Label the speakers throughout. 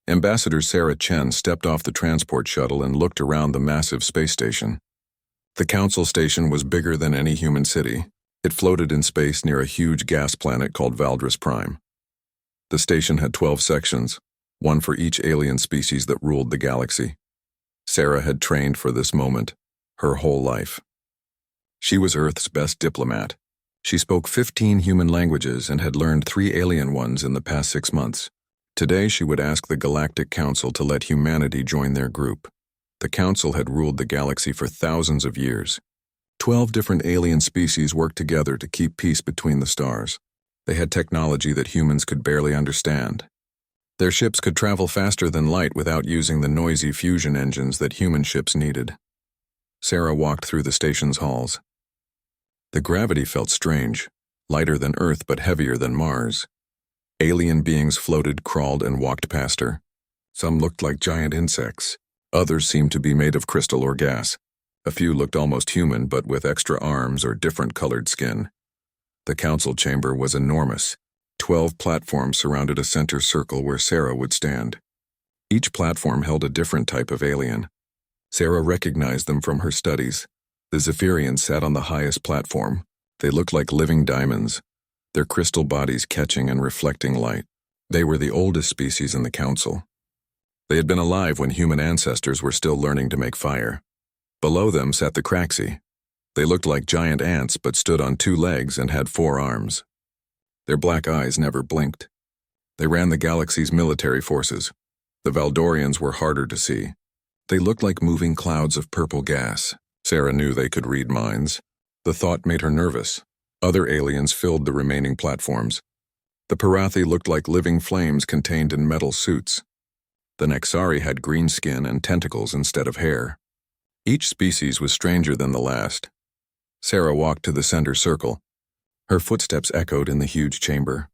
Speaker 1: Ambassador Sarah Chen stepped off the transport shuttle and looked around the massive space station. The council station was bigger than any human city. It floated in space near a huge gas planet called Valdris Prime. The station had 12 sections, one for each alien species that ruled the galaxy. Sarah had trained for this moment, her whole life. She was Earth's best diplomat. She spoke 15 human languages and had learned 3 alien ones in the past 6 months. Today she would ask the Galactic Council to let humanity join their group. The Council had ruled the galaxy for thousands of years. 12 different alien species worked together to keep peace between the stars. They had technology that humans could barely understand. Their ships could travel faster than light without using the noisy fusion engines that human ships needed. Sarah walked through the station's halls. The gravity felt strange, lighter than Earth but heavier than Mars. Alien beings floated, crawled, and walked past her. Some looked like giant insects. Others seemed to be made of crystal or gas. A few looked almost human but with extra arms or different colored skin. The council chamber was enormous. 12 platforms surrounded a center circle where Sarah would stand. Each platform held a different type of alien. Sarah recognized them from her studies. The Zephyrians sat on the highest platform. They looked like living diamonds, their crystal bodies catching and reflecting light. They were the oldest species in the council. They had been alive when human ancestors were still learning to make fire. Below them sat the Craxi. They looked like giant ants but stood on 2 legs and had 4 arms. Their black eyes never blinked. They ran the galaxy's military forces. The Valdorians were harder to see. They looked like moving clouds of purple gas. Sarah knew they could read minds. The thought made her nervous. Other aliens filled the remaining platforms. The Parathi looked like living flames contained in metal suits. The Nexari had green skin and tentacles instead of hair. Each species was stranger than the last. Sarah walked to the center circle. Her footsteps echoed in the huge chamber.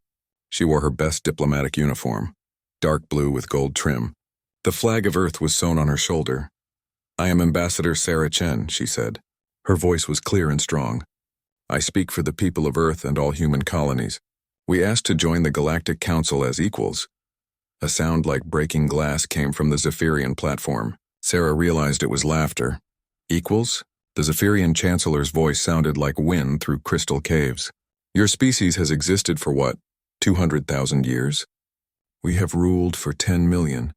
Speaker 1: She wore her best diplomatic uniform, dark blue with gold trim. The flag of Earth was sewn on her shoulder. "I am Ambassador Sarah Chen," she said. Her voice was clear and strong. "I speak for the people of Earth and all human colonies. We asked to join the Galactic Council as equals." A sound like breaking glass came from the Zephyrian platform. Sarah realized it was laughter. "Equals?" The Zephyrian Chancellor's voice sounded like wind through crystal caves. "Your species has existed for what, 200,000 years? We have ruled for 10 million.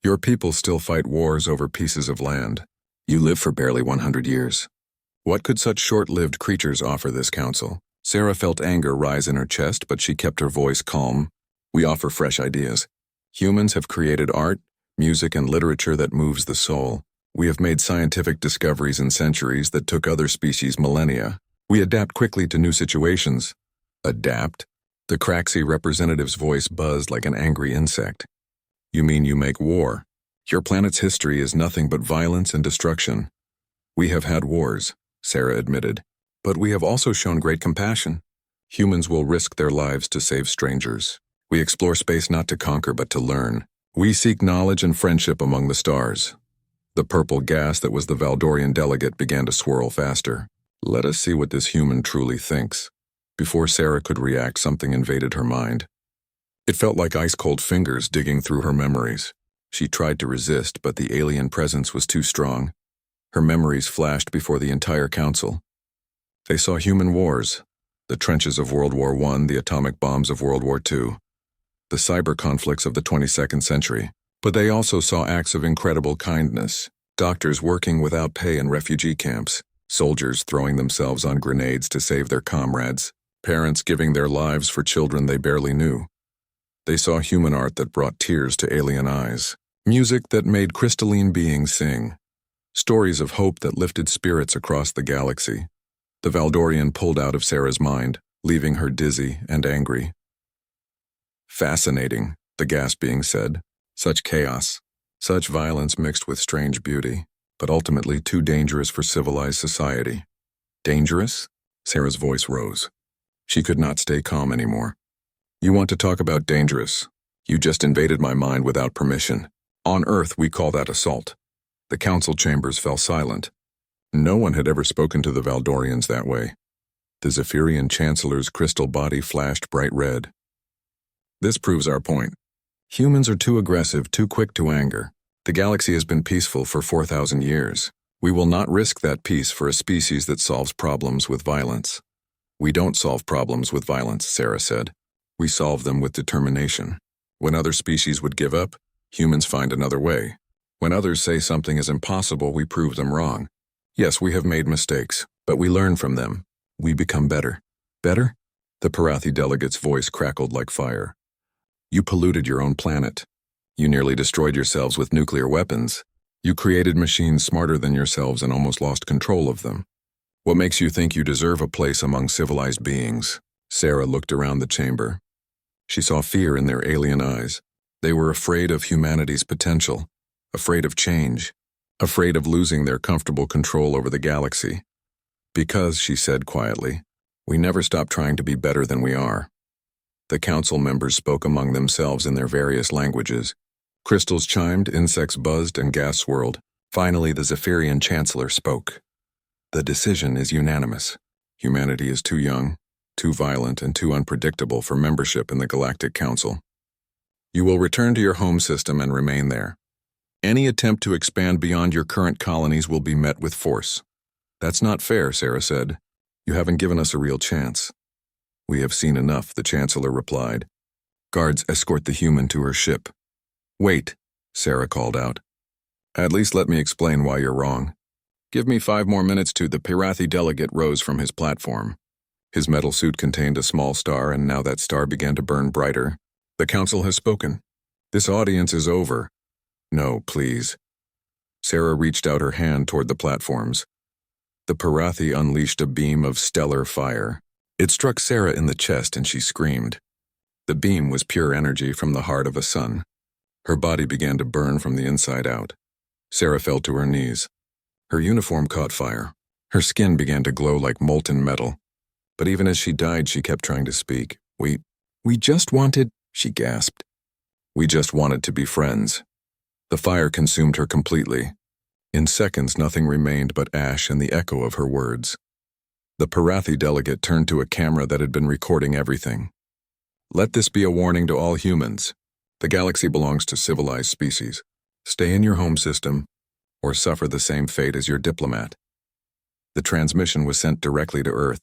Speaker 1: Your people still fight wars over pieces of land. You live for barely 100 years. What could such short-lived creatures offer this council?" Sarah felt anger rise in her chest, but she kept her voice calm. "We offer fresh ideas. Humans have created art, music, and literature that moves the soul. We have made scientific discoveries in centuries that took other species millennia. We adapt quickly to new situations." "Adapt?" The Craxi representative's voice buzzed like an angry insect. "You mean you make war? Your planet's history is nothing but violence and destruction." "We have had wars," Sarah admitted, "but we have also shown great compassion. Humans will risk their lives to save strangers. We explore space not to conquer but to learn. We seek knowledge and friendship among the stars." The purple gas that was the Valdorian delegate began to swirl faster. "Let us see what this human truly thinks." Before Sarah could react, something invaded her mind. It felt like ice-cold fingers digging through her memories. She tried to resist, but the alien presence was too strong. Her memories flashed before the entire council. They saw human wars, the trenches of World War I, the atomic bombs of World War II, the cyber conflicts of the 22nd century. But they also saw acts of incredible kindness, doctors working without pay in refugee camps, soldiers throwing themselves on grenades to save their comrades, parents giving their lives for children they barely knew. They saw human art that brought tears to alien eyes, music that made crystalline beings sing, stories of hope that lifted spirits across the galaxy. The Valdorian pulled out of Sarah's mind, leaving her dizzy and angry. "Fascinating," the gas being said. "Such chaos, such violence mixed with strange beauty, but ultimately too dangerous for civilized society." "Dangerous?" Sarah's voice rose. She could not stay calm anymore. "You want to talk about dangerous? You just invaded my mind without permission. On Earth, we call that assault." The council chambers fell silent. No one had ever spoken to the Valdorians that way. The Zephyrian Chancellor's crystal body flashed bright red. "This proves our point. Humans are too aggressive, too quick to anger. The galaxy has been peaceful for 4,000 years. We will not risk that peace for a species that solves problems with violence. We don't solve problems with violence, Sarah said. We solve them with determination. When other species would give up, humans find another way. When others say something is impossible, we prove them wrong. Yes, we have made mistakes, but we learn from them. We become better. Better? The Parathi delegate's voice crackled like fire. You polluted your own planet. You nearly destroyed yourselves with nuclear weapons. You created machines smarter than yourselves and almost lost control of them. What makes you think you deserve a place among civilized beings? Sarah looked around the chamber. She saw fear in their alien eyes. They were afraid of humanity's potential, afraid of change, afraid of losing their comfortable control over the galaxy. Because, she said quietly, we never stop trying to be better than we are. The council members spoke among themselves in their various languages. Crystals chimed, insects buzzed, and gas swirled. Finally, the Zephyrian chancellor spoke. The decision is unanimous. Humanity is too young, too violent, and too unpredictable for membership in the Galactic Council. You will return to your home system and remain there. Any attempt to expand beyond your current colonies will be met with force. That's not fair, Sarah said. You haven't given us a real chance. We have seen enough, the Chancellor replied. Guards, escort the human to her ship. Wait, Sarah called out. At least let me explain why you're wrong. Give me 5 more minutes to the Parathi delegate rose from his platform. His metal suit contained a small star, and now that star began to burn brighter. The council has spoken. This audience is over. No, please. Sarah reached out her hand toward the platforms. The Parathi unleashed a beam of stellar fire. It struck Sarah in the chest and she screamed. The beam was pure energy from the heart of a sun. Her body began to burn from the inside out. Sarah fell to her knees. Her uniform caught fire. Her skin began to glow like molten metal. But even as she died, she kept trying to speak. We just wanted, she gasped. We just wanted to be friends. The fire consumed her completely. In seconds, nothing remained but ash and the echo of her words. The Parathi delegate turned to a camera that had been recording everything. Let this be a warning to all humans. The galaxy belongs to civilized species. Stay in your home system, or suffer the same fate as your diplomat. The transmission was sent directly to Earth.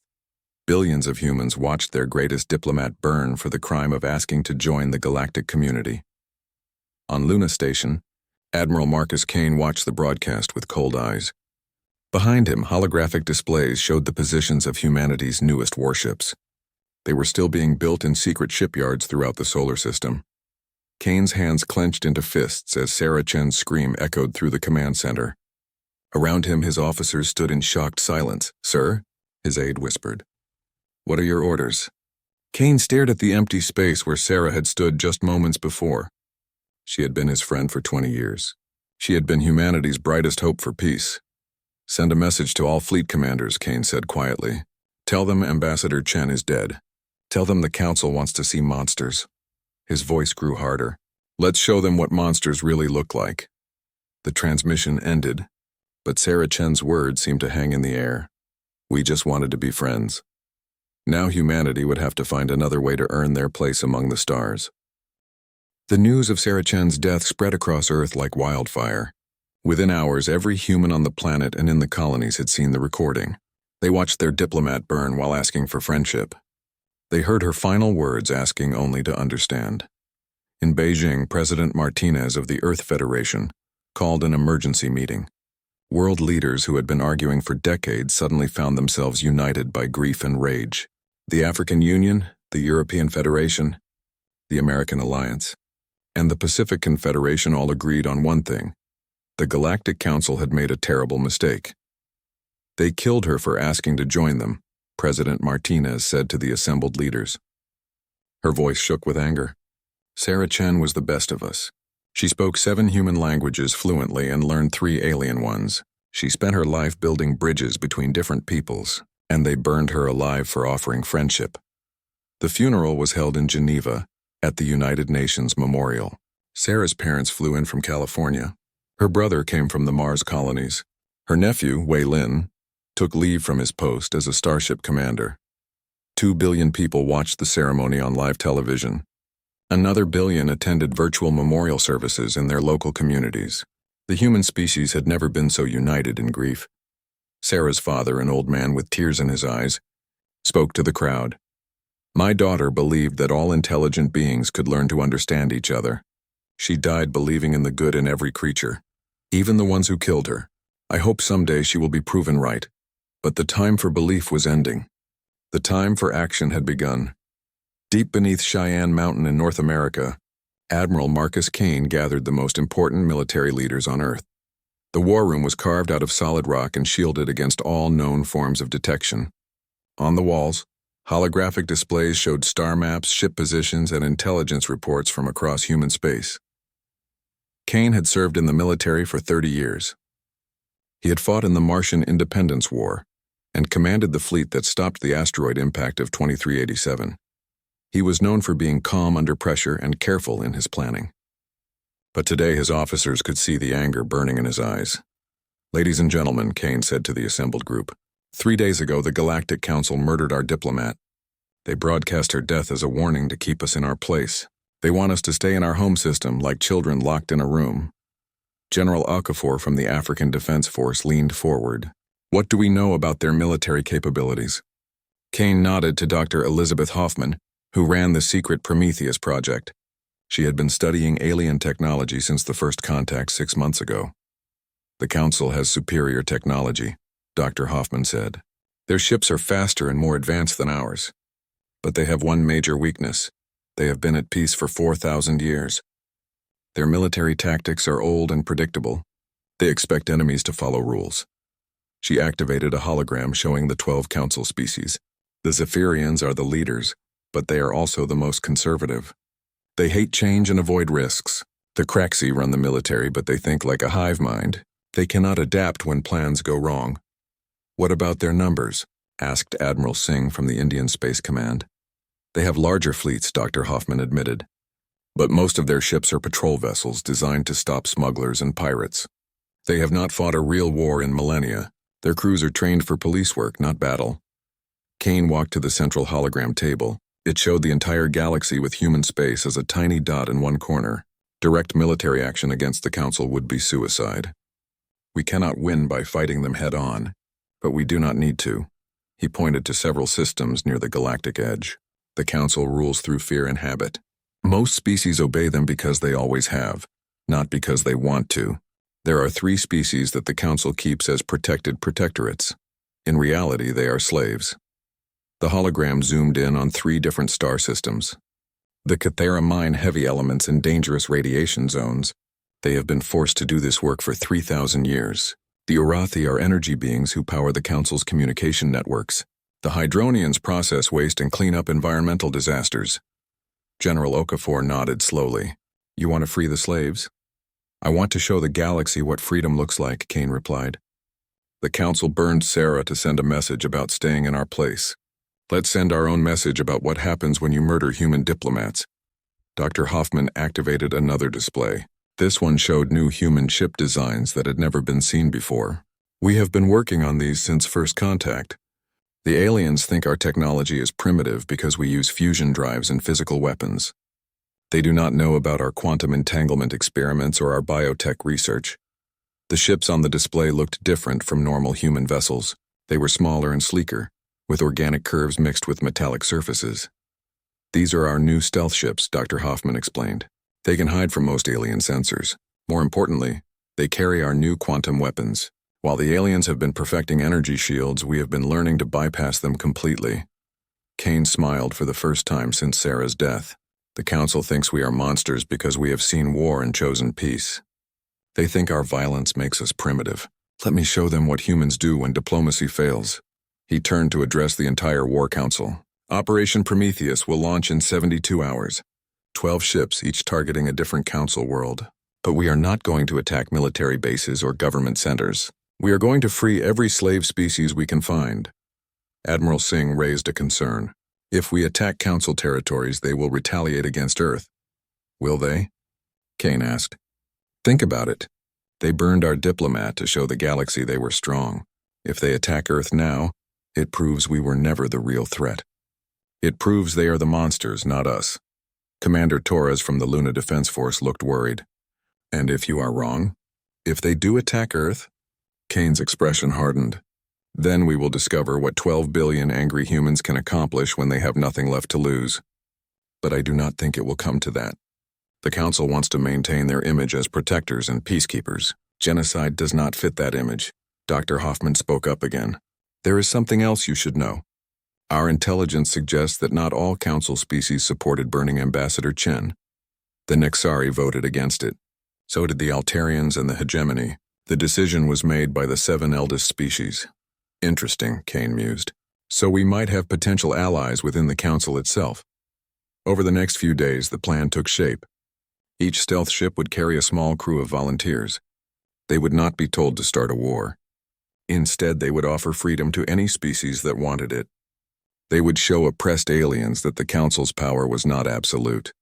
Speaker 1: Billions of humans watched their greatest diplomat burn for the crime of asking to join the galactic community. On Luna Station, Admiral Marcus Kane watched the broadcast with cold eyes. Behind him, holographic displays showed the positions of humanity's newest warships. They were still being built in secret shipyards throughout the solar system. Kane's hands clenched into fists as Sarah Chen's scream echoed through the command center. Around him, his officers stood in shocked silence. Sir, his aide whispered. What are your orders? Kane stared at the empty space where Sarah had stood just moments before. She had been his friend for 20 years. She had been humanity's brightest hope for peace. Send a message to all fleet commanders, Kane said quietly. Tell them Ambassador Chen is dead. Tell them the council wants to see monsters. His voice grew harder. Let's show them what monsters really look like. The transmission ended, but Sarah Chen's words seemed to hang in the air. We just wanted to be friends. Now humanity would have to find another way to earn their place among the stars. The news of Sarah Chen's death spread across Earth like wildfire. Within hours, every human on the planet and in the colonies had seen the recording. They watched their diplomat burn while asking for friendship. They heard her final words, asking only to understand. In Beijing, President Martinez of the Earth Federation called an emergency meeting. World leaders who had been arguing for decades suddenly found themselves united by grief and rage. The African Union, the European Federation, the American Alliance, and the Pacific Confederation all agreed on one thing. The Galactic Council had made a terrible mistake. They killed her for asking to join them, President Martinez said to the assembled leaders. Her voice shook with anger. Sarah Chen was the best of us. She spoke 7 human languages fluently and learned 3 alien ones. She spent her life building bridges between different peoples, and they burned her alive for offering friendship. The funeral was held in Geneva, at the United Nations Memorial. Sarah's parents flew in from California. Her brother came from the Mars colonies. Her nephew, Wei Lin, took leave from his post as a starship commander. 2 billion people watched the ceremony on live television. Another billion attended virtual memorial services in their local communities. The human species had never been so united in grief. Sarah's father, an old man with tears in his eyes, spoke to the crowd. My daughter believed that all intelligent beings could learn to understand each other. She died believing in the good in every creature, even the ones who killed her. I hope someday she will be proven right. But the time for belief was ending. The time for action had begun. Deep beneath Cheyenne Mountain in North America, Admiral Marcus Kane gathered the most important military leaders on Earth. The war room was carved out of solid rock and shielded against all known forms of detection. On the walls, holographic displays showed star maps, ship positions, and intelligence reports from across human space. Kane had served in the military for 30 years. He had fought in the Martian Independence War and commanded the fleet that stopped the asteroid impact of 2387. He was known for being calm under pressure and careful in his planning. But today his officers could see the anger burning in his eyes. Ladies and gentlemen, Kane said to the assembled group, 3 days ago the Galactic Council murdered our diplomat. They broadcast her death as a warning to keep us in our place. They want us to stay in our home system like children locked in a room. General Okafor from the African Defense Force leaned forward. What do we know about their military capabilities? Kane nodded to Dr. Elizabeth Hoffman, who ran the secret Prometheus project. She had been studying alien technology since the first contact 6 months ago. The Council has superior technology, Dr. Hoffman said. Their ships are faster and more advanced than ours. But they have one major weakness. They have been at peace for 4,000 years. Their military tactics are old and predictable. They expect enemies to follow rules. She activated a hologram showing the 12 Council species. The Zephyrians are the leaders, but they are also the most conservative. They hate change and avoid risks. The Kraxi run the military, but they think like a hive mind. They cannot adapt when plans go wrong. What about their numbers? Asked Admiral Singh from the Indian Space Command. They have larger fleets, Dr. Hoffman admitted. But most of their ships are patrol vessels designed to stop smugglers and pirates. They have not fought a real war in millennia. Their crews are trained for police work, not battle. Kane walked to the central hologram table. It showed the entire galaxy with human space as a tiny dot in one corner. Direct military action against the Council would be suicide. We cannot win by fighting them head-on, but we do not need to. He pointed to several systems near the galactic edge. The Council rules through fear and habit. Most species obey them because they always have, not because they want to. There are 3 species that the Council keeps as protected protectorates. In reality, they are slaves. The hologram zoomed in on 3 different star systems. The Cathera mine heavy elements in dangerous radiation zones. They have been forced to do this work for 3,000 years. The Urathi are energy beings who power the Council's communication networks. The Hydronians process waste and clean up environmental disasters. General Okafor nodded slowly. You want to free the slaves? I want to show the galaxy what freedom looks like, Kane replied. The Council burned Sarah to send a message about staying in our place. Let's send our own message about what happens when you murder human diplomats. Dr. Hoffman activated another display. This one showed new human ship designs that had never been seen before. We have been working on these since first contact. The aliens think our technology is primitive because we use fusion drives and physical weapons. They do not know about our quantum entanglement experiments or our biotech research. The ships on the display looked different from normal human vessels. They were smaller and sleeker, with organic curves mixed with metallic surfaces. These are our new stealth ships, Dr. Hoffman explained. They can hide from most alien sensors. More importantly, they carry our new quantum weapons. While the aliens have been perfecting energy shields, we have been learning to bypass them completely. Kane smiled for the first time since Sarah's death. The Council thinks we are monsters because we have seen war and chosen peace. They think our violence makes us primitive. Let me show them what humans do when diplomacy fails. He turned to address the entire War Council. Operation Prometheus will launch in 72 hours. 12 ships, each targeting a different Council world. But we are not going to attack military bases or government centers. We are going to free every slave species we can find. Admiral Singh raised a concern. If we attack Council territories, they will retaliate against Earth. Will they? Kane asked. Think about it. They burned our diplomat to show the galaxy they were strong. If they attack Earth now, it proves we were never the real threat. It proves they are the monsters, not us. Commander Torres from the Luna Defense Force looked worried. And if you are wrong? If they do attack Earth? Kane's expression hardened. Then we will discover what 12 billion angry humans can accomplish when they have nothing left to lose. But I do not think it will come to that. The Council wants to maintain their image as protectors and peacekeepers. Genocide does not fit that image. Dr. Hoffman spoke up again. There is something else you should know. Our intelligence suggests that not all Council species supported burning Ambassador Chen. The Nexari voted against it. So did the Altarians and the Hegemony. The decision was made by the 7 eldest species. Interesting, Kane mused. So we might have potential allies within the Council itself. Over the next few days, the plan took shape. Each stealth ship would carry a small crew of volunteers. They would not be told to start a war. Instead, they would offer freedom to any species that wanted it. They would show oppressed aliens that the Council's power was not absolute.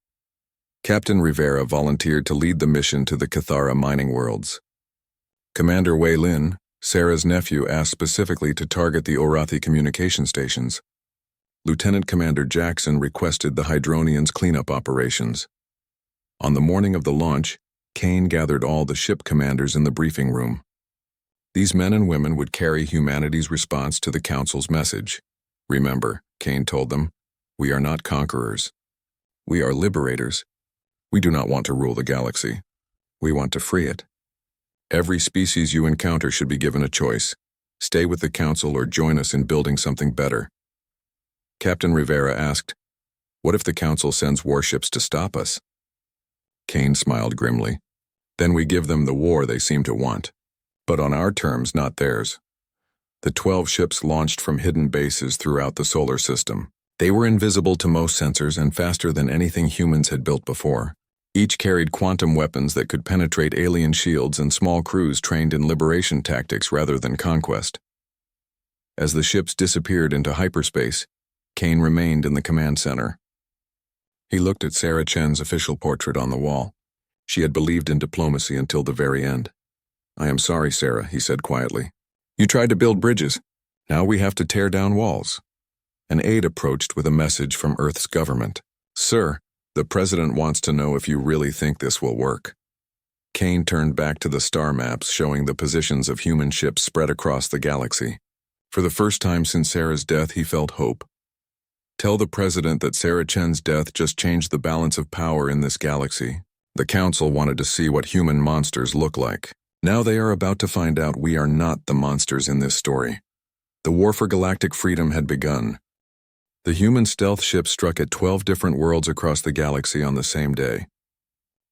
Speaker 1: Captain Rivera volunteered to lead the mission to the Cathara mining worlds. Commander Wei Lin, Sarah's nephew, asked specifically to target the Orathi communication stations. Lieutenant Commander Jackson requested the Hydronians' cleanup operations. On the morning of the launch, Kane gathered all the ship commanders in the briefing room. These men and women would carry humanity's response to the Council's message. Remember, Kane told them, we are not conquerors. We are liberators. We do not want to rule the galaxy. We want to free it. Every species you encounter should be given a choice. Stay with the Council or join us in building something better. Captain Rivera asked, what if the Council sends warships to stop us? Kane smiled grimly. Then we give them the war they seem to want. But on our terms, not theirs. The 12 ships launched from hidden bases throughout the solar system. They were invisible to most sensors and faster than anything humans had built before. Each carried quantum weapons that could penetrate alien shields and small crews trained in liberation tactics rather than conquest. As the ships disappeared into hyperspace, Kane remained in the command center. He looked at Sarah Chen's official portrait on the wall. She had believed in diplomacy until the very end. I am sorry, Sarah, he said quietly. You tried to build bridges. Now we have to tear down walls. An aide approached with a message from Earth's government. Sir, the President wants to know if you really think this will work. Kane turned back to the star maps showing the positions of human ships spread across the galaxy. For the first time since Sarah's death, he felt hope. Tell the President that Sarah Chen's death just changed the balance of power in this galaxy. The Council wanted to see what human monsters look like. Now they are about to find out we are not the monsters in this story. The war for galactic freedom had begun. The human stealth ships struck at 12 different worlds across the galaxy on the same day.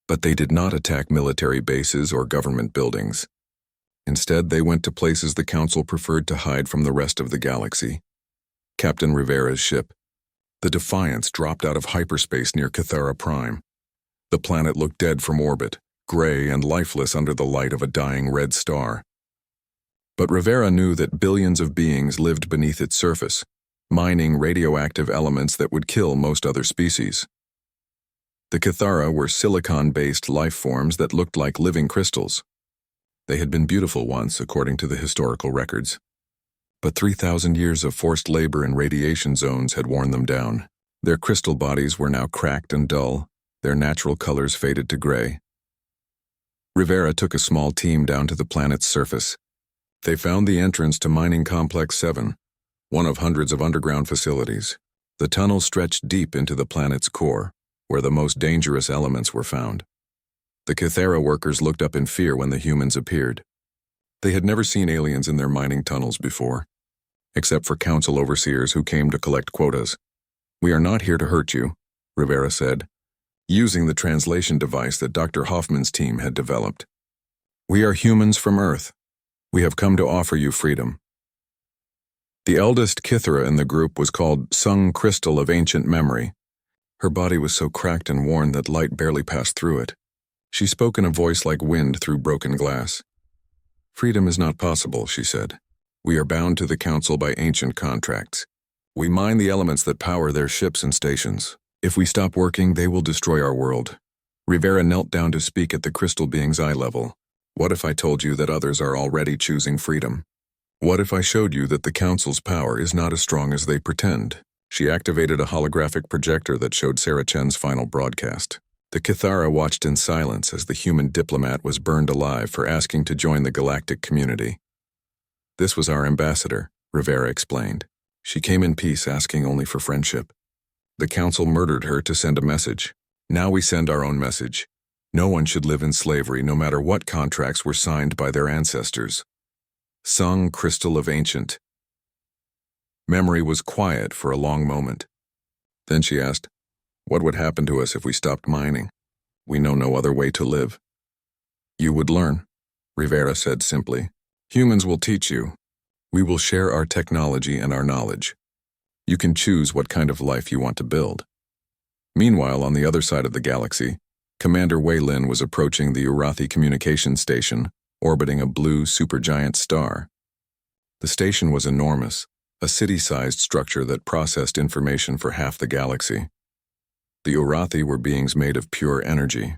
Speaker 1: But they did not attack military bases or government buildings. Instead, they went to places the Council preferred to hide from the rest of the galaxy. Captain Rivera's ship, the Defiance, dropped out of hyperspace near Cathara Prime. The planet looked dead from orbit, gray and lifeless under the light of a dying red star. But Rivera knew that billions of beings lived beneath its surface, mining radioactive elements that would kill most other species. The Cathara were silicon-based life forms that looked like living crystals. They had been beautiful once, according to the historical records. But 3,000 years of forced labor in radiation zones had worn them down. Their crystal bodies were now cracked and dull, their natural colors faded to gray. Rivera took a small team down to the planet's surface. They found the entrance to Mining Complex 7, one of hundreds of underground facilities. The tunnel stretched deep into the planet's core, where the most dangerous elements were found. The Cathara workers looked up in fear when the humans appeared. They had never seen aliens in their mining tunnels before, except for Council overseers who came to collect quotas. We are not here to hurt you, Rivera said, using the translation device that Dr. Hoffman's team had developed. We are humans from Earth. We have come to offer you freedom. The eldest Kithara in the group was called Sung Crystal of Ancient Memory. Her body was so cracked and worn that light barely passed through it. She spoke in a voice like wind through broken glass. Freedom is not possible, she said. We are bound to the Council by ancient contracts. We mine the elements that power their ships and stations. If we stop working, they will destroy our world. Rivera knelt down to speak at the crystal being's eye level. What if I told you that others are already choosing freedom? What if I showed you that the Council's power is not as strong as they pretend? She activated a holographic projector that showed Sarah Chen's final broadcast. The Kithara watched in silence as the human diplomat was burned alive for asking to join the galactic community. "This was our ambassador," Rivera explained. "She came in peace, asking only for friendship. The council murdered her to send a message. Now we send our own message. No one should live in slavery, no matter what contracts were signed by their ancestors." Sung Crystal of Ancient. Memory was quiet for a long moment. Then she asked, "What would happen to us if we stopped mining? We know no other way to live." "You would learn," Rivera said simply. "Humans will teach you. We will share our technology and our knowledge. You can choose what kind of life you want to build." Meanwhile, on the other side of the galaxy, Commander Wei Lin was approaching the Urathi communications station, orbiting a blue supergiant star. The station was enormous, a city-sized structure that processed information for half the galaxy. The Urathi were beings made of pure energy.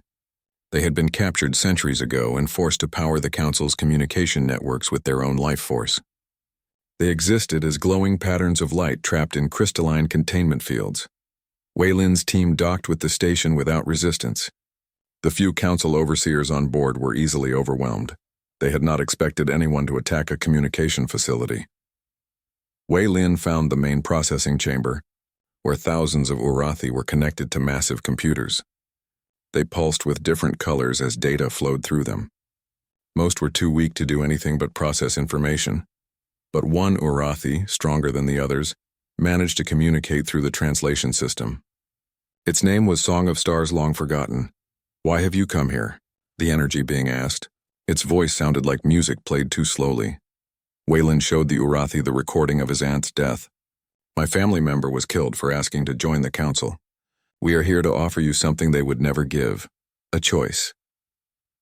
Speaker 1: They had been captured centuries ago and forced to power the Council's communication networks with their own life force. They existed as glowing patterns of light trapped in crystalline containment fields. Wei Lin's team docked with the station without resistance. The few Council overseers on board were easily overwhelmed. They had not expected anyone to attack a communication facility. Wei Lin found the main processing chamber, where thousands of Urathi were connected to massive computers. They pulsed with different colors as data flowed through them. Most were too weak to do anything but process information. But one Urathi, stronger than the others, managed to communicate through the translation system. Its name was Song of Stars Long Forgotten. "Why have you come here?" the energy being asked. Its voice sounded like music played too slowly. Wei Lin showed the Urathi the recording of his aunt's death. "My family member was killed for asking to join the council. We are here to offer you something they would never give, a choice."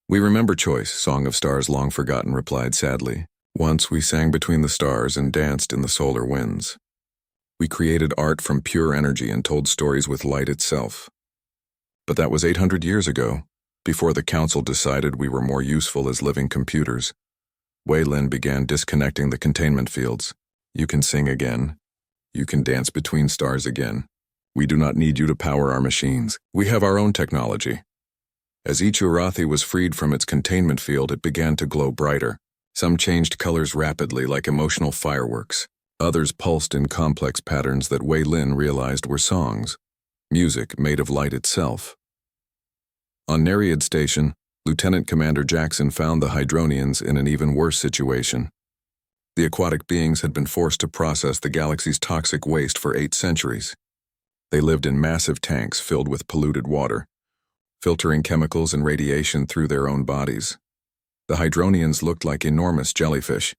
Speaker 1: "We remember choice," Song of Stars Long Forgotten replied sadly. "Once we sang between the stars and danced in the solar winds. We created art from pure energy and told stories with light itself. But that was 800 years ago, before the council decided we were more useful as living computers." Wei Lin began disconnecting the containment fields. "You can sing again. You can dance between stars again. We do not need you to power our machines. We have our own technology." As each Urathi was freed from its containment field, it began to glow brighter. Some changed colors rapidly like emotional fireworks. Others pulsed in complex patterns that Wei Lin realized were songs, music made of light itself. On Nereid Station, Lieutenant Commander Jackson found the Hydronians in an even worse situation. The aquatic beings had been forced to process the galaxy's toxic waste for 8 centuries. They lived in massive tanks filled with polluted water, filtering chemicals and radiation through their own bodies. The Hydronians looked like enormous jellyfish,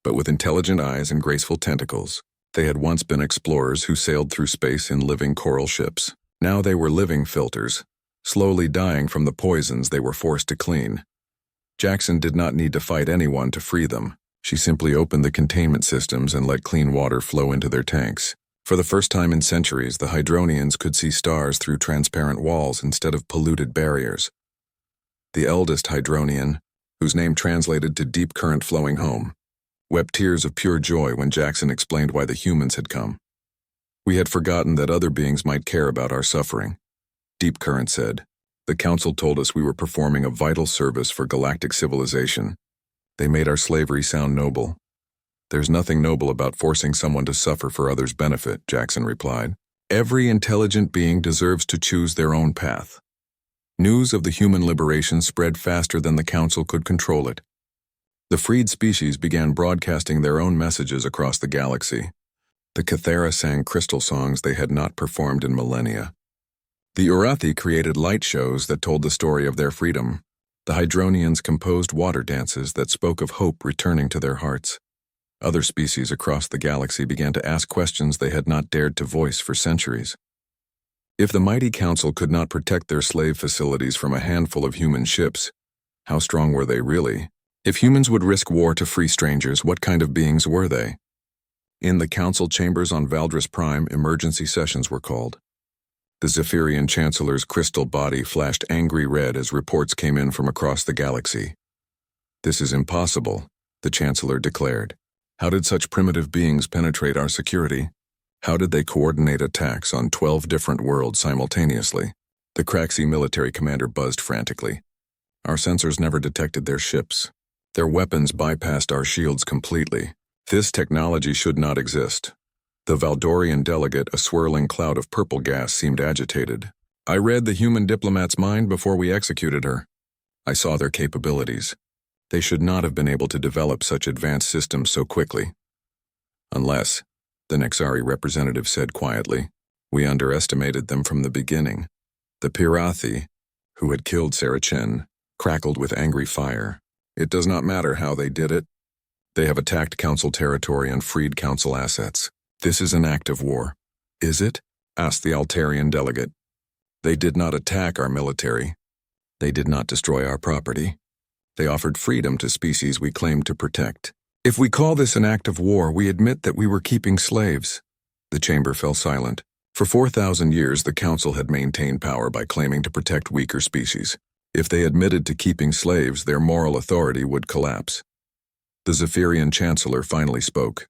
Speaker 1: but with intelligent eyes and graceful tentacles. They had once been explorers who sailed through space in living coral ships. Now they were living filters, slowly dying from the poisons they were forced to clean. Jackson did not need to fight anyone to free them. She simply opened the containment systems and let clean water flow into their tanks. For the first time in centuries, the Hydronians could see stars through transparent walls instead of polluted barriers. The eldest Hydronian, whose name translated to Deep Current Flowing Home, wept tears of pure joy when Jackson explained why the humans had come. "We had forgotten that other beings might care about our suffering," Deep Current said. "The council told us we were performing a vital service for galactic civilization. They made our slavery sound noble." "There's nothing noble about forcing someone to suffer for others' benefit," Jackson replied. "Every intelligent being deserves to choose their own path." News of the human liberation spread faster than the council could control it. The freed species began broadcasting their own messages across the galaxy. The Kithara sang crystal songs they had not performed in millennia. The Urathi created light shows that told the story of their freedom. The Hydronians composed water dances that spoke of hope returning to their hearts. Other species across the galaxy began to ask questions they had not dared to voice for centuries. If the mighty council could not protect their slave facilities from a handful of human ships, how strong were they really? If humans would risk war to free strangers, what kind of beings were they? In the council chambers on Valdris Prime, emergency sessions were called. The Zephyrian Chancellor's crystal body flashed angry red as reports came in from across the galaxy. "This is impossible," the Chancellor declared. "How did such primitive beings penetrate our security? How did they coordinate attacks on 12 different worlds simultaneously? The Craxi military commander buzzed frantically. Our sensors never detected their ships. Their weapons bypassed our shields completely. This technology should not exist. The Valdorian delegate, a swirling cloud of purple gas, seemed agitated. I read the human diplomat's mind before we executed her. I saw their capabilities. They should not have been able to develop such advanced systems so quickly. Unless, the Nexari representative said quietly, we underestimated them from the beginning. The Pirathi, who had killed Sarah Chen, crackled with angry fire. It does not matter how they did it. They have attacked Council territory and freed Council assets. This is an act of war. Is it? Asked the Altarian delegate. They did not attack our military. They did not destroy our property. They offered freedom to species we claimed to protect. If we call this an act of war, we admit that we were keeping slaves. The chamber fell silent. For 4,000 years, the Council had maintained power by claiming to protect weaker species. If they admitted to keeping slaves, their moral authority would collapse. The Zephyrian Chancellor finally spoke.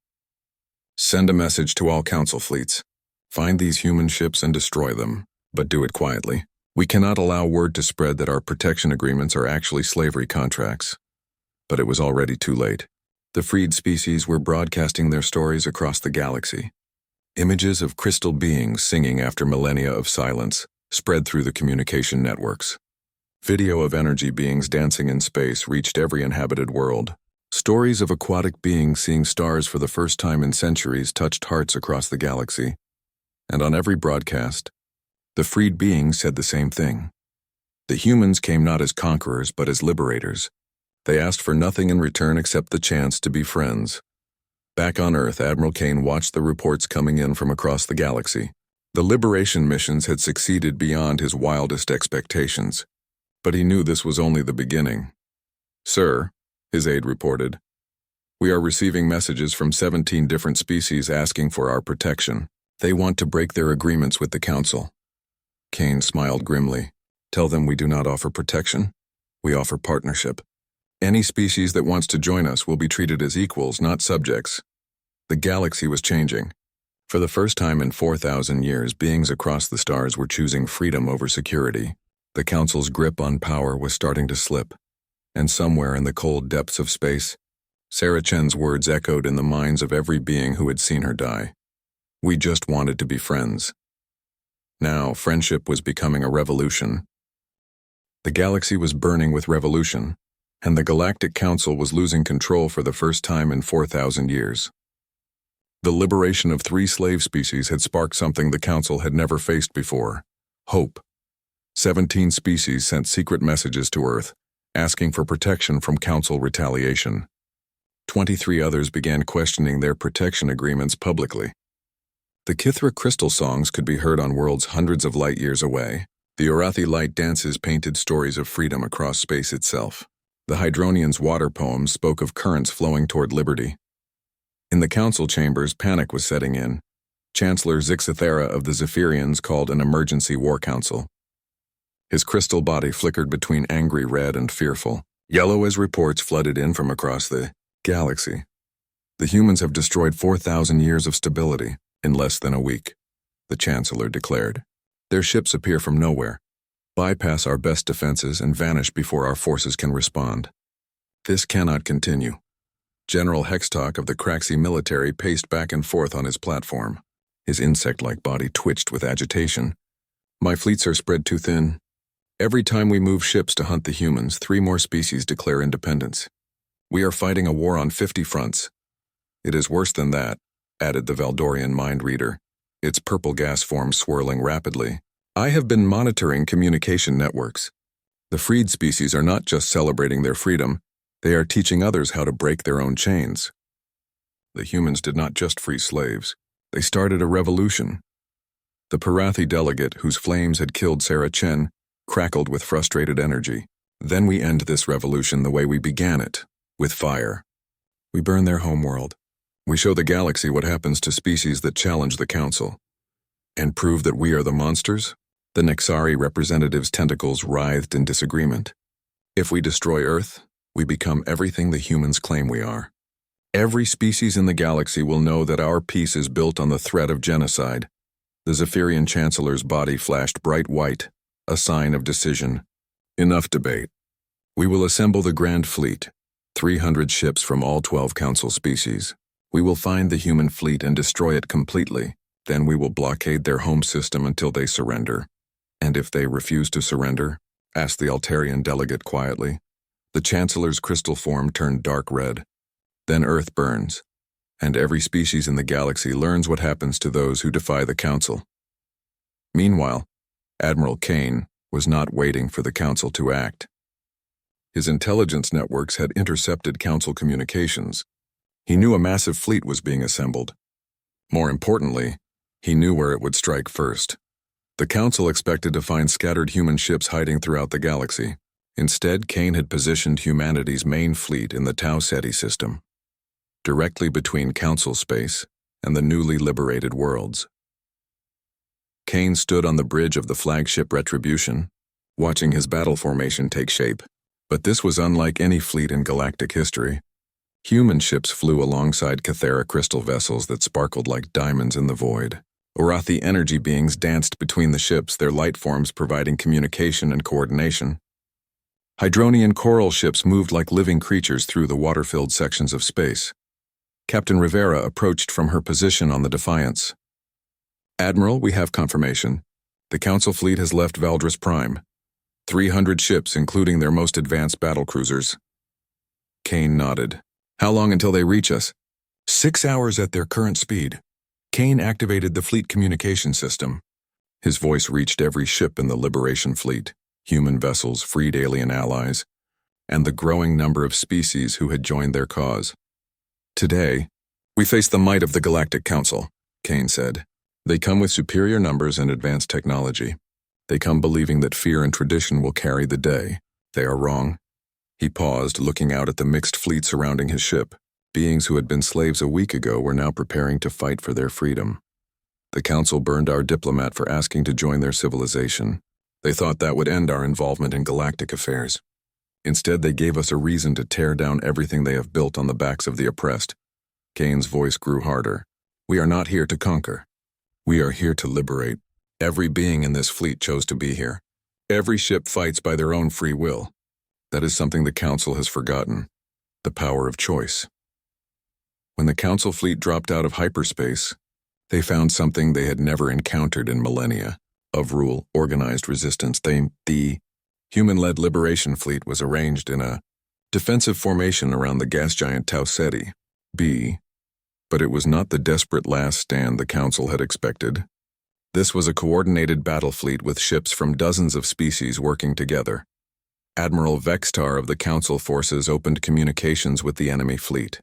Speaker 1: Send a message to all Council fleets. Find these human ships and destroy them, but do it quietly. We cannot allow word to spread that our protection agreements are actually slavery contracts. But it was already too late. The freed species were broadcasting their stories across the galaxy. Images of crystal beings singing after millennia of silence spread through the communication networks. Video of energy beings dancing in space reached every inhabited world. Stories of aquatic beings seeing stars for the first time in centuries touched hearts across the galaxy. And on every broadcast, the freed beings said the same thing. The humans came not as conquerors but as liberators. They asked for nothing in return except the chance to be friends. Back on Earth, Admiral Kane watched the reports coming in from across the galaxy. The liberation missions had succeeded beyond his wildest expectations. But he knew this was only the beginning. Sir, his aide reported, we are receiving messages from 17 different species asking for our protection. They want to break their agreements with the Council. Kane smiled grimly. Tell them we do not offer protection. We offer partnership. Any species that wants to join us will be treated as equals, not subjects. The galaxy was changing. For the first time in 4,000 years, beings across the stars were choosing freedom over security. The Council's grip on power was starting to slip. And somewhere in the cold depths of space, Sarah Chen's words echoed in the minds of every being who had seen her die. We just wanted to be friends. Now, friendship was becoming a revolution. The galaxy was burning with revolution, and the Galactic Council was losing control for the first time in 4,000 years. The liberation of 3 slave species had sparked something the Council had never faced before: hope. 17 species sent secret messages to Earth, asking for protection from Council retaliation. 23 others began questioning their protection agreements publicly. The Kithra crystal songs could be heard on worlds hundreds of light years away. The Orathi light dances painted stories of freedom across space itself. The Hydronians' water poems spoke of currents flowing toward liberty. In the Council chambers, panic was setting in. Chancellor Zixithera of the Zephyrians called an emergency war council. His crystal body flickered between angry red and fearful, yellow as reports flooded in from across the galaxy. The humans have destroyed 4,000 years of stability in less than a week, the Chancellor declared. Their ships appear from nowhere, bypass our best defenses, and vanish before our forces can respond. This cannot continue. General Hextalk of the Craxi military paced back and forth on his platform. His insect-like body twitched with agitation. My fleets are spread too thin. Every time we move ships to hunt the humans, 3 more species declare independence. We are fighting a war on 50 fronts. It is worse than that, added the Valdorian mind reader, its purple gas form swirling rapidly. I have been monitoring communication networks. The freed species are not just celebrating their freedom, they are teaching others how to break their own chains. The humans did not just free slaves, they started a revolution. The Pirathi delegate, whose flames had killed Sarah Chen, crackled with frustrated energy. Then we end this revolution the way we began it, with fire. We burn their homeworld. We show the galaxy what happens to species that challenge the Council. And prove that we are the monsters? The Nexari representative's tentacles writhed in disagreement. If we destroy Earth, we become everything the humans claim we are. Every species in the galaxy will know that our peace is built on the threat of genocide. The Zephyrian Chancellor's body flashed bright white, a sign of decision. Enough debate. We will assemble the Grand Fleet, 300 ships from all 12 Council species. We will find the human fleet and destroy it completely. Then we will blockade their home system until they surrender. And if they refuse to surrender? Asked the Altarian delegate quietly. The Chancellor's crystal form turned dark red. Then Earth burns, and every species in the galaxy learns what happens to those who defy the Council. Meanwhile, Admiral Kane was not waiting for the Council to act. His intelligence networks had intercepted Council communications. He knew a massive fleet was being assembled. More importantly, he knew where it would strike first. The Council expected to find scattered human ships hiding throughout the galaxy. Instead, Kane had positioned humanity's main fleet in the Tau Ceti system, directly between Council space and the newly liberated worlds. Kane stood on the bridge of the flagship Retribution, watching his battle formation take shape. But this was unlike any fleet in galactic history. Human ships flew alongside Cathera crystal vessels that sparkled like diamonds in the void. Orathi energy beings danced between the ships, their light forms providing communication and coordination. Hydronian coral ships moved like living creatures through the water-filled sections of space. Captain Rivera approached from her position on the Defiance. Admiral, we have confirmation. The Council fleet has left Valdris Prime. 300 ships, including their most advanced battlecruisers. Kane nodded. How long until they reach us? 6 hours at their current speed. Kane activated the fleet communication system. His voice reached every ship in the Liberation Fleet, human vessels, freed alien allies, and the growing number of species who had joined their cause. Today, we face the might of the Galactic Council, Kane said. They come with superior numbers and advanced technology. They come believing that fear and tradition will carry the day. They are wrong. He paused, looking out at the mixed fleet surrounding his ship. Beings who had been slaves a week ago were now preparing to fight for their freedom. The Council burned our Diplomat for asking to join their civilization. They thought that would end our involvement in galactic affairs. Instead, they gave us a reason to tear down everything they have built on the backs of the oppressed. Kane's voice grew harder. We are not here to conquer. We are here to liberate. Every being in this fleet chose to be here. Every ship fights by their own free will. That is something the Council has forgotten. The power of choice. When the Council fleet dropped out of hyperspace, they found something they had never encountered in millennia. Of rule, organized resistance. The human-led Liberation Fleet was arranged in a defensive formation around the gas giant Tau Ceti. But it was not the desperate last stand the Council had expected. This was a coordinated battle fleet with ships from dozens of species working together. Admiral Vextar of the Council forces opened communications with the enemy fleet.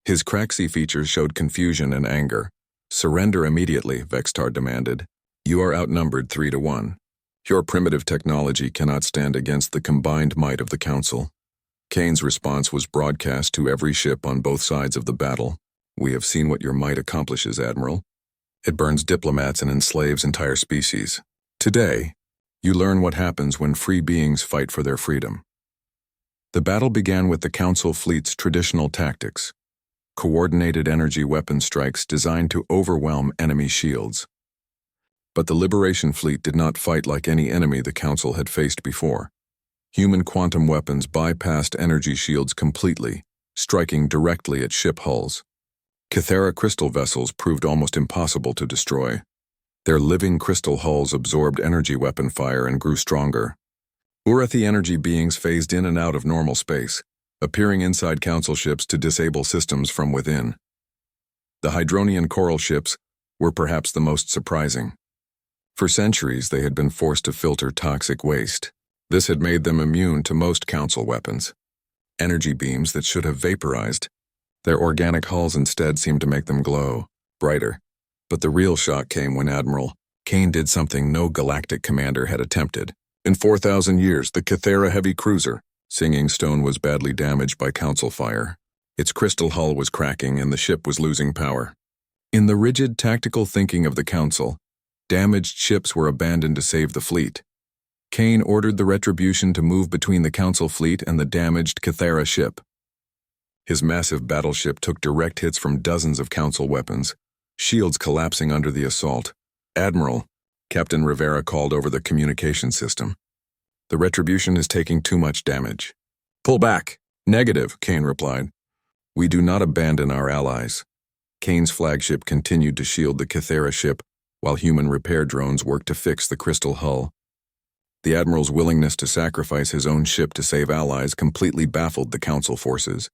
Speaker 1: His Craxi features showed confusion and anger. Surrender immediately, Vextar demanded. You are outnumbered 3-1. Your primitive technology cannot stand against the combined might of the Council. Kane's response was broadcast to every ship on both sides of the battle. We have seen what your might accomplishes, Admiral. It burns diplomats and enslaves entire species. Today, you learn what happens when free beings fight for their freedom. The battle began with the Council fleet's traditional tactics, coordinated energy weapon strikes designed to overwhelm enemy shields. But the Liberation Fleet did not fight like any enemy the Council had faced before. Human quantum weapons bypassed energy shields completely, striking directly at ship hulls. Cathera crystal vessels proved almost impossible to destroy. Their living crystal hulls absorbed energy weapon fire and grew stronger. Orathi energy beings phased in and out of normal space, appearing inside Council ships to disable systems from within. The Hydronian coral ships were perhaps the most surprising. For centuries, they had been forced to filter toxic waste. This had made them immune to most Council weapons. Energy beams that should have vaporized. Their organic hulls instead seemed to make them glow, brighter. But the real shock came when Admiral Kane did something no galactic commander had attempted. In 4,000 years, the Cathera heavy cruiser, Singing Stone, was badly damaged by Council fire. Its crystal hull was cracking and the ship was losing power. In the rigid tactical thinking of the Council, damaged ships were abandoned to save the fleet. Kane ordered the Retribution to move between the Council fleet and the damaged Cathera ship. His massive battleship took direct hits from dozens of Council weapons, shields collapsing under the assault. "Admiral," Captain Rivera called over the communication system. "The Retribution is taking too much damage." "Pull back." "Negative," Kane replied. "We do not abandon our allies." Kane's flagship continued to shield the Kythera ship, while human repair drones worked to fix the crystal hull. The Admiral's willingness to sacrifice his own ship to save allies completely baffled the Council forces.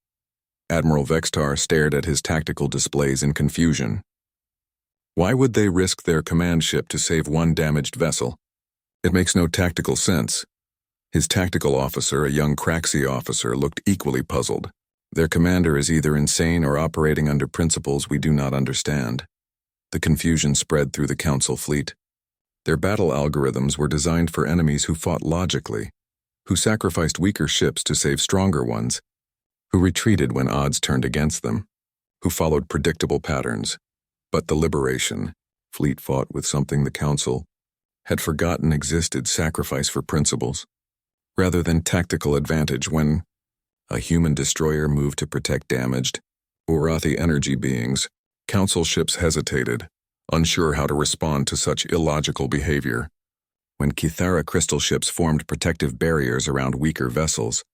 Speaker 1: Admiral Vextar stared at his tactical displays in confusion. Why would they risk their command ship to save one damaged vessel? It makes no tactical sense. His tactical officer, a young Craxi officer, looked equally puzzled. Their commander is either insane or operating under principles we do not understand. The confusion spread through the Council fleet. Their battle algorithms were designed for enemies who fought logically, who sacrificed weaker ships to save stronger ones, who retreated when odds turned against them, who followed predictable patterns. But the Liberation fleet fought with something the Council had forgotten existed: sacrifice for principles, rather than tactical advantage. When a human destroyer moved to protect damaged Urathi energy beings, Council ships hesitated, unsure how to respond to such illogical behavior. When Kythera crystal ships formed protective barriers around weaker vessels,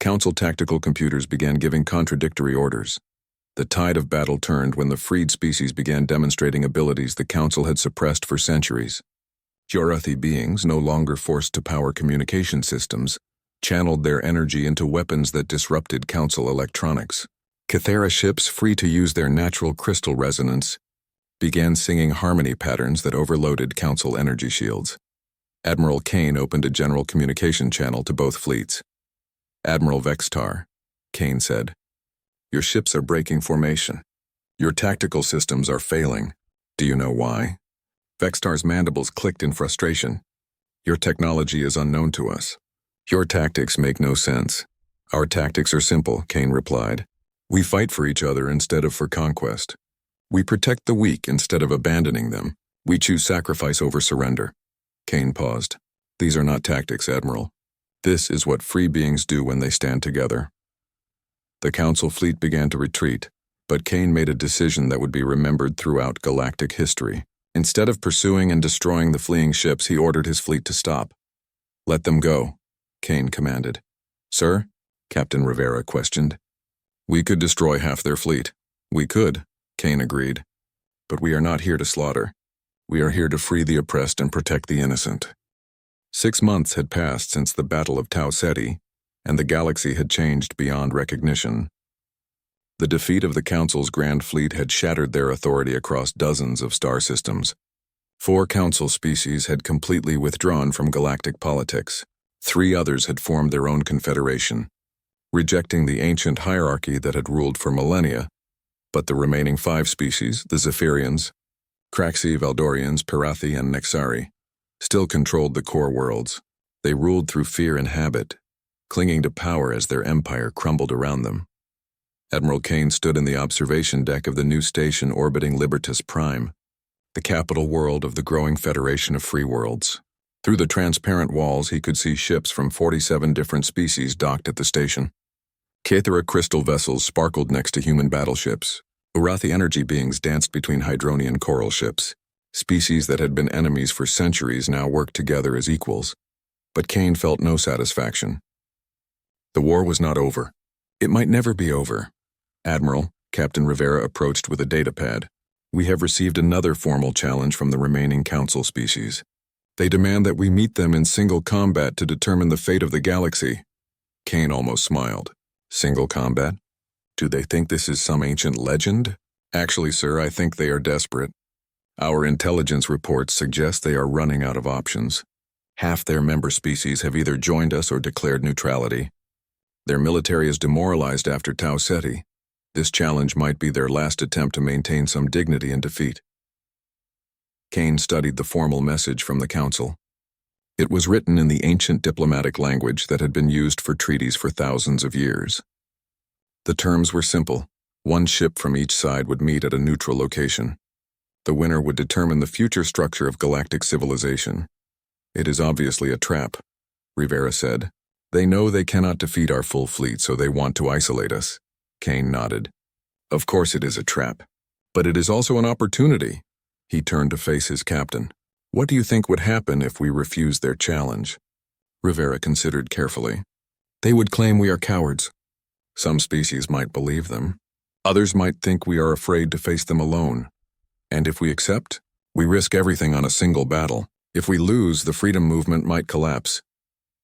Speaker 1: Council tactical computers began giving contradictory orders. The tide of battle turned when the freed species began demonstrating abilities the Council had suppressed for centuries. Urathi beings, no longer forced to power communication systems, channeled their energy into weapons that disrupted Council electronics. Kythera ships, free to use their natural crystal resonance, began singing harmony patterns that overloaded Council energy shields. Admiral Kane opened a general communication channel to both fleets. "Admiral Vextar," Kane said, "your ships are breaking formation. Your tactical systems are failing. Do you know why?" Vextar's mandibles clicked in frustration. "Your technology is unknown to us. Your tactics make no sense." "Our tactics are simple," Kane replied. "We fight for each other instead of for conquest. We protect the weak instead of abandoning them. We choose sacrifice over surrender." Kane paused. "These are not tactics, Admiral. This is what free beings do when they stand together." The Council fleet began to retreat, but Kane made a decision that would be remembered throughout galactic history. Instead of pursuing and destroying the fleeing ships, he ordered his fleet to stop. "Let them go," Kane commanded. "Sir?" Captain Rivera questioned. "We could destroy half their fleet." "We could," Kane agreed. "But we are not here to slaughter. We are here to free the oppressed and protect the innocent." 6 months had passed since the Battle of Tau Ceti, and the galaxy had changed beyond recognition. The defeat of the Council's Grand Fleet had shattered their authority across dozens of star systems. 4 Council species had completely withdrawn from galactic politics. 3 others had formed their own confederation, rejecting the ancient hierarchy that had ruled for millennia. But the remaining 5 species, the Zephyrians, Craxi, Valdorians, Pirathi, and Nexari, still controlled the core worlds. They ruled through fear and habit, clinging to power as their empire crumbled around them. Admiral Kane stood in the observation deck of the new station orbiting Libertas Prime, the capital world of the growing Federation of Free Worlds. Through the transparent walls, he could see ships from 47 different species docked at the station. Kythera crystal vessels sparkled next to human battleships. Urathi energy beings danced between Hydronian coral ships. Species that had been enemies for centuries now worked together as equals. But Kane felt no satisfaction. The war was not over. It might never be over. "Admiral," Captain Rivera approached with a datapad, "we have received another formal challenge from the remaining Council species. They demand that we meet them in single combat to determine the fate of the galaxy." Kane almost smiled. "Single combat? Do they think this is some ancient legend?" "Actually, sir, I think they are desperate. Our intelligence reports suggest they are running out of options. Half their member species have either joined us or declared neutrality. Their military is demoralized after Tau Ceti. This challenge might be their last attempt to maintain some dignity in defeat." Kane studied the formal message from the Council. It was written in the ancient diplomatic language that had been used for treaties for thousands of years. The terms were simple. 1 ship from each side would meet at a neutral location. The winner would determine the future structure of galactic civilization. "It is obviously a trap," Rivera said. "They know they cannot defeat our full fleet, so they want to isolate us. Kane nodded. Of course it is a trap. But it is also an opportunity. He turned to face his captain. What do you think would happen if we refuse their challenge? Rivera considered carefully. They would claim we are cowards. Some species might believe them. Others might think we are afraid to face them alone. And if we accept, we risk everything on a single battle. If we lose, the freedom movement might collapse.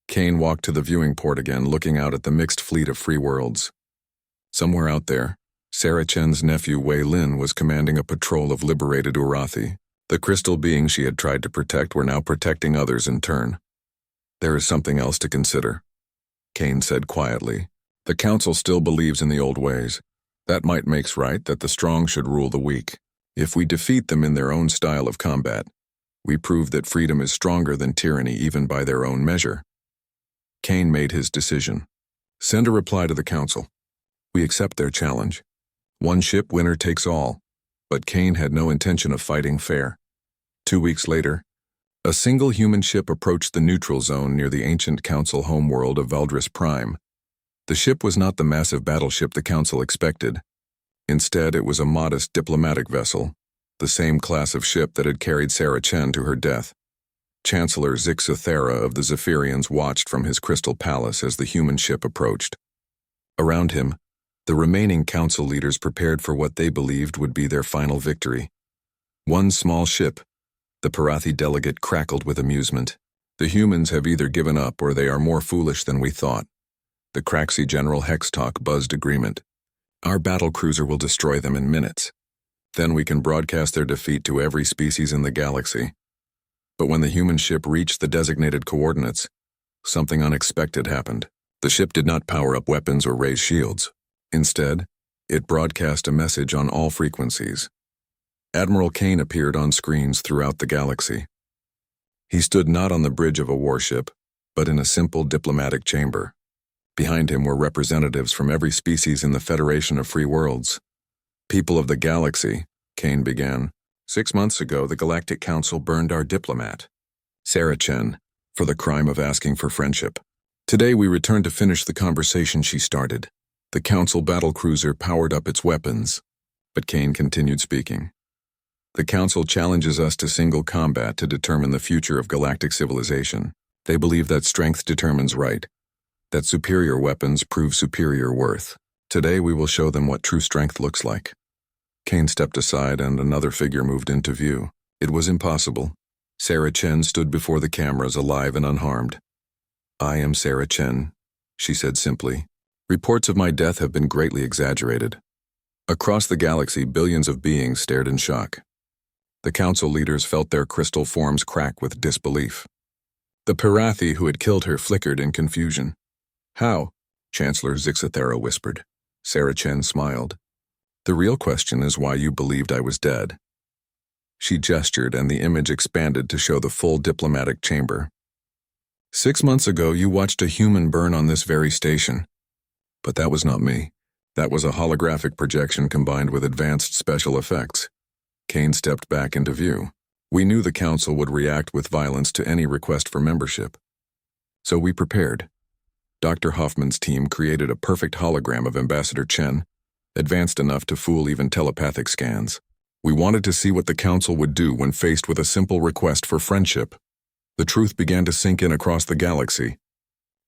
Speaker 1: Kane walked to the viewing port again, looking out at the mixed fleet of free worlds. Somewhere out there, Sarah Chen's nephew Wei Lin was commanding a patrol of liberated Urathi. The crystal beings she had tried to protect were now protecting others in turn. There is something else to consider, Kane said quietly. The Council still believes in the old ways. That might makes right that the strong should rule the weak. If we defeat them in their own style of combat, we prove that freedom is stronger than tyranny even by their own measure. Kane made his decision. Send a reply to the Council. We accept their challenge. One ship winner takes all. But Kane had no intention of fighting fair. 2 weeks later, a single human ship approached the neutral zone near the ancient Council homeworld of Valdris Prime. The ship was not the massive battleship the Council expected. Instead, it was a modest diplomatic vessel, the same class of ship that had carried Sarah Chen to her death. Chancellor Zixothera of the Zephyrians watched from his crystal palace as the human ship approached. Around him, the remaining Council leaders prepared for what they believed would be their final victory. One small ship, the Parathi delegate crackled with amusement. The humans have either given up or they are more foolish than we thought. The Craxi General Hextalk buzzed agreement. Our battle cruiser will destroy them in minutes. Then we can broadcast their defeat to every species in the galaxy. But when the human ship reached the designated coordinates, something unexpected happened. The ship did not power up weapons or raise shields. Instead, it broadcast a message on all frequencies. Admiral Kane appeared on screens throughout the galaxy. He stood not on the bridge of a warship, but in a simple diplomatic chamber. Behind him were representatives from every species in the Federation of Free Worlds. People of the galaxy, Kane began. 6 months ago, the Galactic Council burned our diplomat, Sarah Chen, for the crime of asking for friendship. Today we return to finish the conversation she started. The Council battlecruiser powered up its weapons, but Kane continued speaking. The Council challenges us to single combat to determine the future of galactic civilization. They believe that strength determines right, that superior weapons prove superior worth. Today we will show them what true strength looks like. Kane stepped aside and another figure moved into view. It was impossible. Sarah Chen stood before the cameras alive and unharmed. I am Sarah Chen, she said simply. Reports of my death have been greatly exaggerated. Across the galaxy, billions of beings stared in shock. The Council leaders felt their crystal forms crack with disbelief. The Parathi who had killed her flickered in confusion. How? Chancellor Zixothera whispered. Sarah Chen smiled. The real question is why you believed I was dead. She gestured and the image expanded to show the full diplomatic chamber. 6 months ago, you watched a human burn on this very station. But that was not me. That was a holographic projection combined with advanced special effects. Kane stepped back into view. We knew the Council would react with violence to any request for membership. So we prepared. Dr. Hoffman's team created a perfect hologram of Ambassador Chen, advanced enough to fool even telepathic scans. We wanted to see what the Council would do when faced with a simple request for friendship. The truth began to sink in across the galaxy.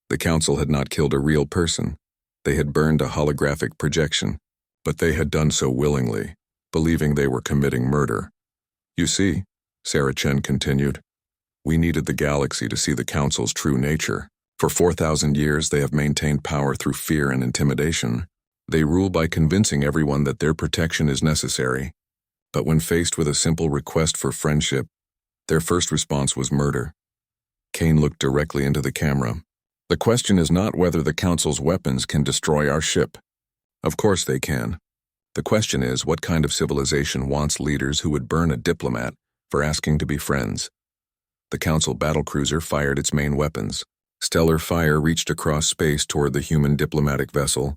Speaker 1: The Council had not killed a real person. They had burned a holographic projection, but they had done so willingly, believing they were committing murder. You see, Sarah Chen continued, we needed the galaxy to see the Council's true nature. For 4,000 years, they have maintained power through fear and intimidation. They rule by convincing everyone that their protection is necessary. But when faced with a simple request for friendship, their first response was murder. Kane looked directly into the camera. The question is not whether the Council's weapons can destroy our ship. Of course they can. The question is what kind of civilization wants leaders who would burn a diplomat for asking to be friends. The Council battlecruiser fired its main weapons. Stellar fire reached across space toward the human diplomatic vessel.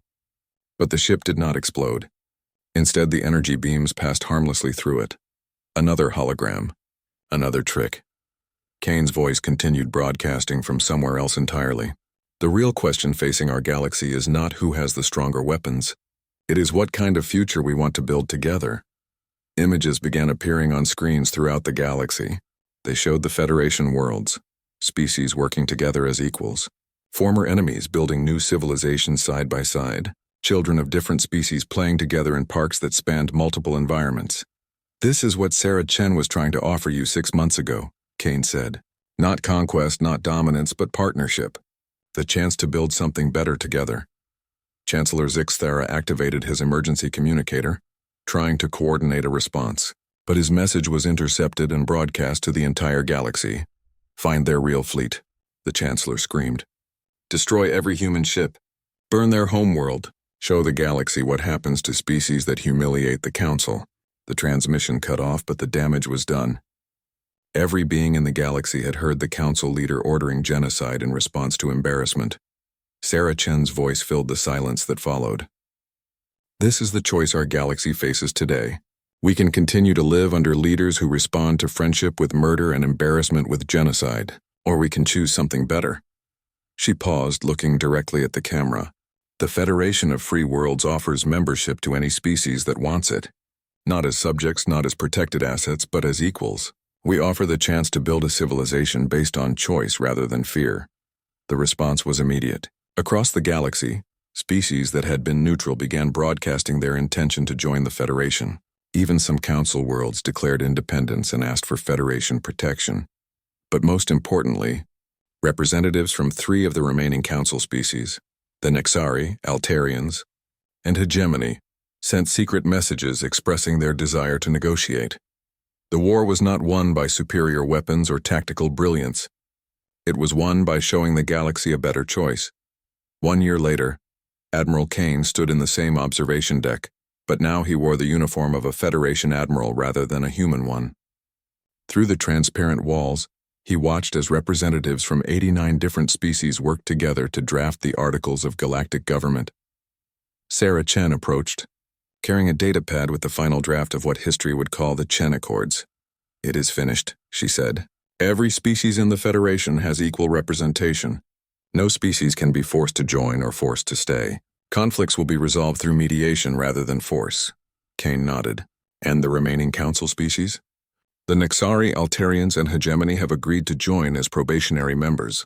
Speaker 1: But the ship did not explode. Instead, the energy beams passed harmlessly through it. Another hologram. Another trick. Kane's voice continued broadcasting from somewhere else entirely. The real question facing our galaxy is not who has the stronger weapons. It is what kind of future we want to build together. Images began appearing on screens throughout the galaxy. They showed the Federation worlds, species working together as equals, former enemies building new civilizations side by side, children of different species playing together in parks that spanned multiple environments. This is what Sarah Chen was trying to offer you 6 months ago, Kane said. Not conquest, not dominance, but partnership. The chance to build something better together. Chancellor Zixthara activated his emergency communicator, trying to coordinate a response, but his message was intercepted and broadcast to the entire galaxy. Find their real fleet, the Chancellor screamed. Destroy every human ship. Burn their homeworld. Show the galaxy what happens to species that humiliate the Council. The transmission cut off, but the damage was done. Every being in the galaxy had heard the Council leader ordering genocide in response to embarrassment. Sarah Chen's voice filled the silence that followed. This is the choice our galaxy faces today. We can continue to live under leaders who respond to friendship with murder and embarrassment with genocide, or we can choose something better. She paused, looking directly at the camera. The Federation of Free Worlds offers membership to any species that wants it. Not as subjects, not as protected assets, but as equals. We offer the chance to build a civilization based on choice rather than fear. The response was immediate. Across the galaxy, species that had been neutral began broadcasting their intention to join the Federation. Even some Council worlds declared independence and asked for Federation protection. But most importantly, representatives from 3 of the remaining Council species, the Nexari, Altarians, and Hegemony, sent secret messages expressing their desire to negotiate. The war was not won by superior weapons or tactical brilliance. It was won by showing the galaxy a better choice. 1 year later, Admiral Kane stood in the same observation deck, but now he wore the uniform of a Federation admiral rather than a human one. Through the transparent walls, he watched as representatives from 89 different species worked together to draft the Articles of Galactic Government. Sarah Chen approached, carrying a datapad with the final draft of what history would call the Chen Accords. It is finished, she said. Every species in the Federation has equal representation. No species can be forced to join or forced to stay. Conflicts will be resolved through mediation rather than force. Kane nodded. And the remaining Council species? The Nexari, Altarians, and Hegemony have agreed to join as probationary members.